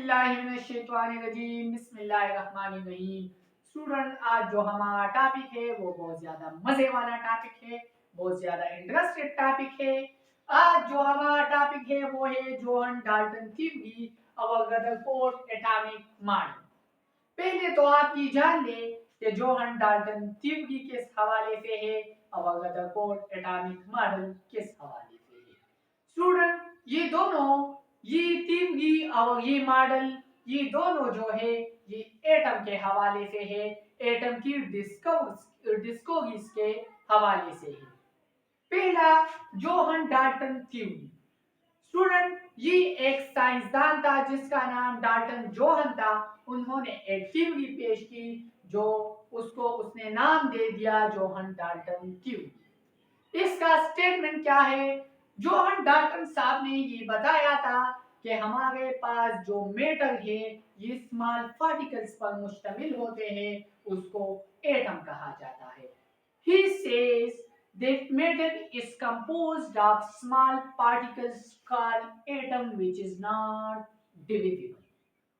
औज़ुबिल्लाहिमिनश्शैतानिर्रजीम बिस्मिल्लाहिर्रहमानिर्रहीम। स्टूडेंट, आज जो हमारा टॉपिक है वो बहुत ज़्यादा मज़े वाला टॉपिक है, बहुत ज़्यादा इंटरेस्टेड टॉपिक है। आज जो हमारा टॉपिक है वो है जोहन डाल्टन थ्योरी और रदरफोर्ड एटॉमिक मॉडल। पहले तो आप ये जान ले कि जोहन डाल्टन थ्योरी किस हवाले से है और रदरफोर्ड एटॉमिक मॉडल किस हवाले से है। स्टूडेंट, ये थ्योरी और ये मॉडल, ये दोनों जो है ये एटम के हवाले से है, एटम की डिस्कवरीज के हवाले से है। पहला, जोहन डाल्टन थ्योरी। स्टूडेंट, ये एक साइंसदान था जिसका नाम डाल्टन जोहन था। उन्होंने एक थ्योरी पेश की जो उसने नाम दे दिया जोहन डाल्टन थ्योरी। इसका स्टेटमेंट क्या है? जोहन डाल्टन साहब ने ये बताया था कि हमारे पास जो मेटल है ये स्मॉल पार्टिकल्स पर मुश्तमिल होते हैं, उसको एटम कहा जाता है। He says that metal is composed of small particles called atom which is not divisible.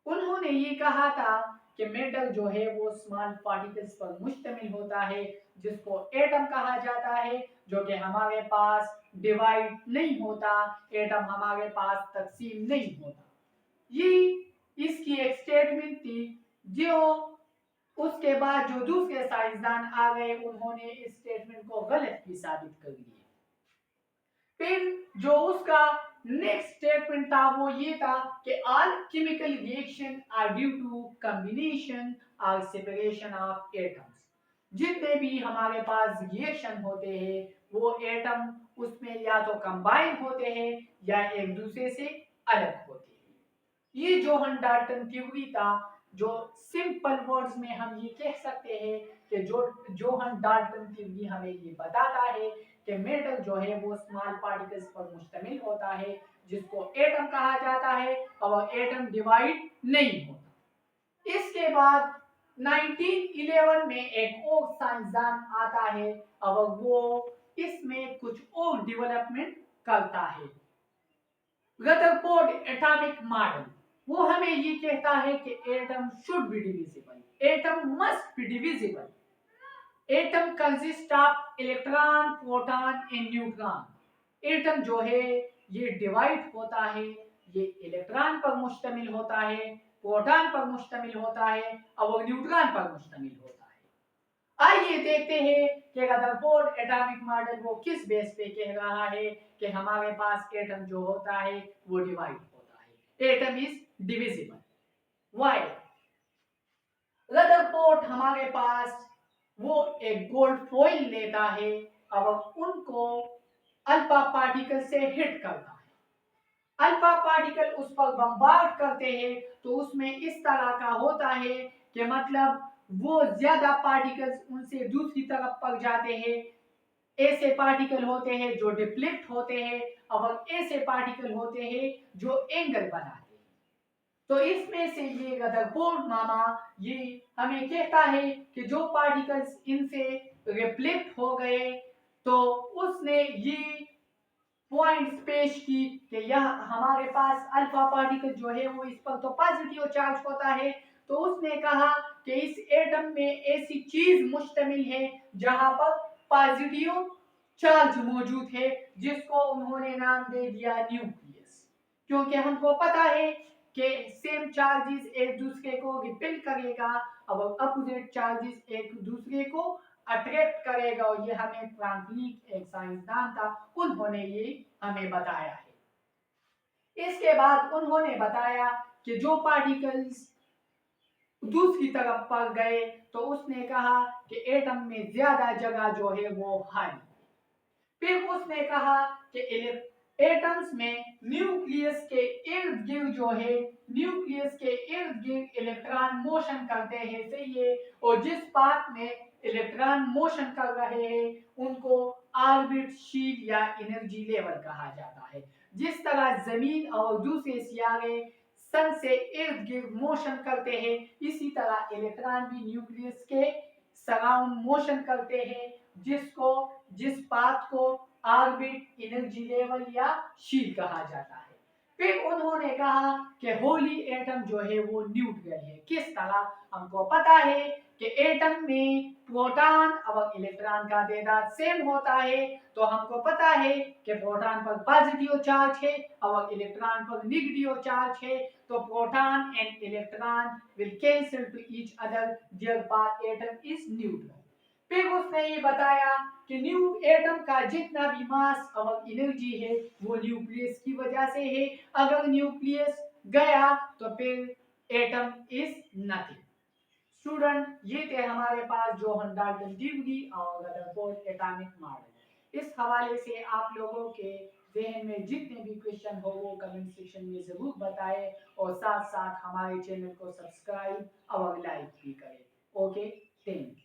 उन्होंने ये कहा था कि मेटल जो है वो स्मॉल पार्टिकल्स पर मुश्तमिल होता है जिसको एटम कहा जाता है, जो कि हमारे पास डिवाइड नहीं होता, एटम हमारे पास तकसीम नहीं होता। ये इसकी एक स्टेटमेंट थी जो उसके बाद जो दूसरे साइंसदान आ गए उन्होंने इस स्टेटमेंट को गलत भी साबित कर दिया। फिर जो उसका नेक्स्ट स्टेटमेंट था वो ये था कि all chemical reaction are due to combination और सेपरेशन ऑफ एटम्स। जितने भी हमारे पास रिएक्शन होते हैं वो एटम उसमें या तो कंबाइन होते हैं या एक दूसरे से अलग होते हैं। ये जोहन डाल्टन थ्योरी था, जो सिंपल वर्ड्स में हम ये कह सकते हैं कि जो जोहन डाल्टन थ्योरी हमें ये बताता है कि मेटल जो है वो स्मॉल पार्टिकल्स पर मुश्तमिल होता है जिसको एटम कहा जाता है और एटम डिवाइड नहीं होता। इसके बाद 1911 में एक और साइंसदान आता है और वो इसमें कुछ और डेवलपमेंट करता है। रदरफोर्ड एटॉमिक मॉडल वो हमें ये कहता है कि atom should be divisible, atom must be divisible. Atom consist of electron, proton and neutron. Atom जो है ये डिवाइड होता है, ये इलेक्ट्रॉन पर मुश्तमिल होता है, प्रोटॉन पर मुश्तमिल होता है और न्यूट्रॉन पर मुश्तमिल होता है। आइए देखते हैं कि रदरफोर्ड एटॉमिक मॉडल वो किस बेस पे कह रहा है कि हमारे पास एटम जो होता है वो डिवाइड होता है, atom is divisible. Why? Rutherford हमारे पास वो एक गोल्ड फॉइल लेता है और उनको अल्फा पार्टिकल से हिट करता है। अल्फा पार्टिकल उस पर बम्बार्ड करते हैं तो उसमें इस तरह का होता है कि मतलब वो ज्यादा पार्टिकल्स उनसे दूसरी तरफ पर जाते हैं। ऐसे पार्टिकल होते हैं जो डिफ्लेक्ट होते हैं और ऐसे पार्टिकल होते हैं जो एंगल बनाते हैं। तो इसमें से ये रदरफोर्ड मामा ये हमें कहता है कि जो पार्टिकल्स इनसे रिफ्लेक्ट हो गए तो उसने ये पॉइंट्स पेश की कि यह हमारे पास अल्फा पार्टिकल जो है वो इस पर तो पॉजिटिव चार्ज होता है, तो उसने कहा कि इस एटम में ऐसी चीज मुश्तमिल है जहां पर पॉजिटिव चार्ज मौजूद है जिसको उन्होंने नाम दे दिया न्यूक्लियस। क्योंकि हमको पता है कि सेम चार्जेस एक दूसरे को रिपेल करेगा और अपोजिट चार्जेस एक दूसरे को अट्रैक्ट करेगा, और ये हमें फ्रांकलिन एक साइंसदान था उन्होंने ये हमें बताया है। इसके बाद उन्होंने बताया कि जो पार्टिकल्स दूसरी तरफ पर गए तो उसने कहा कि एटम में ज्यादा जगह जो है वो खाली। फिर उसने कहा कि एटम्स में न्यूक्लियस के इर्द गिर्द जो है, न्यूक्लियस के इर्द गिर्द इलेक्ट्रॉन मोशन करते हैं, सही है, और जिस पाथ में इलेक्ट्रॉन मोशन कर रहे हैं उनको ऑर्बिट शील या एनर्जी लेवल कहा जाता है। जिस तरह जमीन और दूसरे सियारे सन से इर्द गिर्द मोशन करते हैं, इसी तरह इलेक्ट्रॉन भी न्यूक्लियस के सराउंड मोशन करते हैं, जिस पाथ को ऑर्बिट, एनर्जी लेवल या शील कहा जाता है। फिर उन्होंने कहा कि होली एटम जो है वो न्यूट्रल है। किस तरह? हमको पता है कि एटम में प्रोटॉन और इलेक्ट्रॉन का तादाद सेम होता है, तो हमको पता है कि प्रोटॉन पर पॉजिटिव चार्ज है और इलेक्ट्रॉन पर नेगेटिव चार्ज है, तो proton and electron will cancel two each other, therefore atom is neutral. फिर उसने ये बताया कि न्यू एटम का जितना भी मास और एनर्जी है वो न्यूक्लियस की वजह से है। अगर न्यूक्लियस गया तो फिर एटम इज नथिंग। स्टूडेंट, ये थे हमारे पास जोहन डाल्टन ड्यूरी और रदरफोर्ड एटॉमिक मॉडल। इस हवाले से आप लोगों के जहन में जितने भी क्वेश्चन हो वो कमेंट सेक्शन में जरूर बताएं और साथ साथ हमारे चैनल को सब्सक्राइब और लाइक भी करें। Okay, thank you.